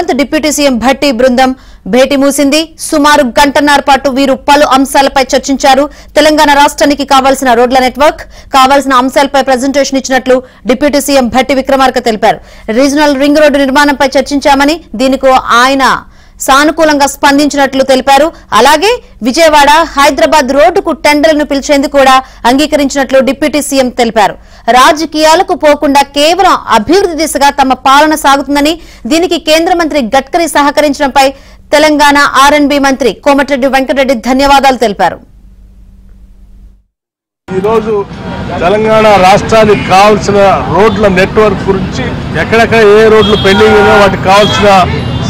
Revanth deputy CM Bhatti బృందం భేటీ మూసింది. సుమారు గంటన్నర పాటు వీరు పలు అంశాలపై చర్చించారు. తెలంగాణ రాష్ట్రానికి కావాల్సిన రోడ్ల నెట్వర్క్, కావాల్సిన అంశాలపై ప్రజెంటేషన్ ఇచ్చినట్లు డిప్యూటీ సీఎం భట్టి విక్రమార్క తెలిపారు. రీజనల్ రింగ్ రోడ్డు నిర్మాణంపై చర్చించామని, దీనికి ఆయన సానుకూలంగా స్పందించినట్లు తెలిపారు. అలాగే విజయవాడ హైదరాబాద్ రోడ్డుకు టెండర్లను పిలిచేందుకు కూడా అంగీకరించినట్లు డిప్యూటీ సీఎం తెలిపారు. రాజకీయాలకు పోకుండా కేవలం అభివృద్ధి దిశగా తమ పాలన సాగుతుందని, దీనికి కేంద్ర మంత్రి గడ్కరీ సహకరించడంపై తెలంగాణ ఆర్ఎండ్బి మంత్రి కోమటిరెడ్డి వెంకటరెడ్డి ధన్యవాదాలు తెలిపారు. ఈరోజు తెలంగాణ రాష్ట్రానికి కావాల్సిన రోడ్ల నెట్వర్క్ గురించి, ఎక్కడెక్కడ ఏ రోడ్లు పెండింగ్ ఉన్నాయో వాటికి కావాల్సిన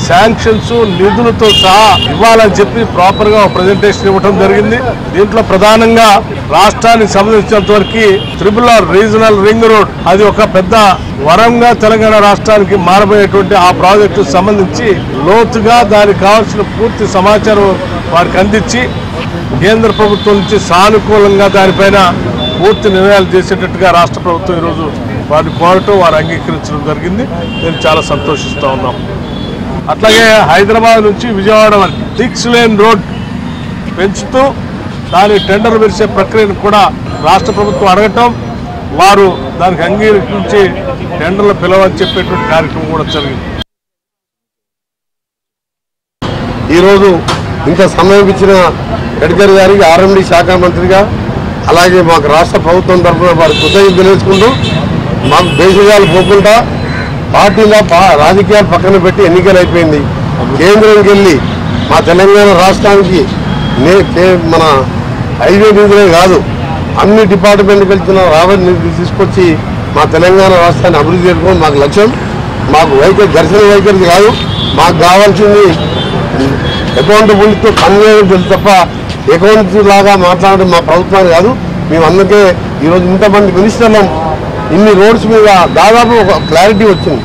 శాంక్షన్స్ నిధులతో సహా ఇవ్వాలని చెప్పి ప్రాపర్ గా ప్రెజెంటేషన్ ఇవ్వడం జరిగింది. దీంట్లో ప్రధానంగా రాష్ట్రానికి సంబంధించినంత వరకు RRR రీజనల్ రింగ్ రోడ్ అది ఒక పెద్ద వరంగా తెలంగాణ రాష్ట్రానికి మారబోయేటువంటి ఆ ప్రాజెక్టు సంబంధించి లోతుగా దానికి కావాల్సిన పూర్తి సమాచారం వారికి అందించి కేంద్ర ప్రభుత్వం నుంచి సానుకూలంగా దానిపైన పూర్తి నిర్ణయాలు చేసేటట్టుగా రాష్ట్ర ప్రభుత్వం ఈరోజు వారిని కోరటం, వారు అంగీకరించడం జరిగింది. నేను చాలా సంతోషిస్తూ ఉన్నాం. అట్లాగే హైదరాబాద్ నుంచి విజయవాడ వరకు 6 లేన్ రోడ్ పెంచుతూ దాని టెండర్ విరిసే ప్రక్రియను కూడా రాష్ట్ర ప్రభుత్వం అడగటం, వారు దానికి అంగీకరించి టెండర్లు పిలవని చెప్పేటువంటి కార్యక్రమం కూడా జరిగింది. ఈరోజు ఇంత సమయం ఇచ్చిన గడ్కరీ గారికి ఆర్ఎండ్బి శాఖ మంత్రిగా, అలాగే మాకు రాష్ట్ర ప్రభుత్వం తరఫున వారి కృతజ్ఞతలు తెలుసుకుంటూ, మాకు దేశజాలు పోకుండా పార్టీల రాజకీయాలు పక్కన పెట్టి ఎన్నికలు అయిపోయింది. కేంద్రంకి వెళ్ళి మా తెలంగాణ రాష్ట్రానికి మన హైవే నిధులే కాదు, అన్ని డిపార్ట్మెంట్కి వెళ్తున్న రాబడి నిధులు తీసుకొచ్చి మా తెలంగాణ రాష్ట్రాన్ని అభివృద్ధి చేసుకోవడం మాకు లక్ష్యం. మాకు ఘర్షణ వైఖరి కాదు, మాకు కావాల్సింది అకౌంటబిలిటీతో కన్వేయడం తెలుసు తప్ప అకౌంట్స్ లాగా మాట్లాడడం మా ప్రభుత్వాన్ని కాదు. మేము అందుకే ఈరోజు ఇంతమంది మినిస్టర్లం ఇన్ని రోడ్స్ మీద దాదాపు ఒక క్లారిటీ వచ్చింది.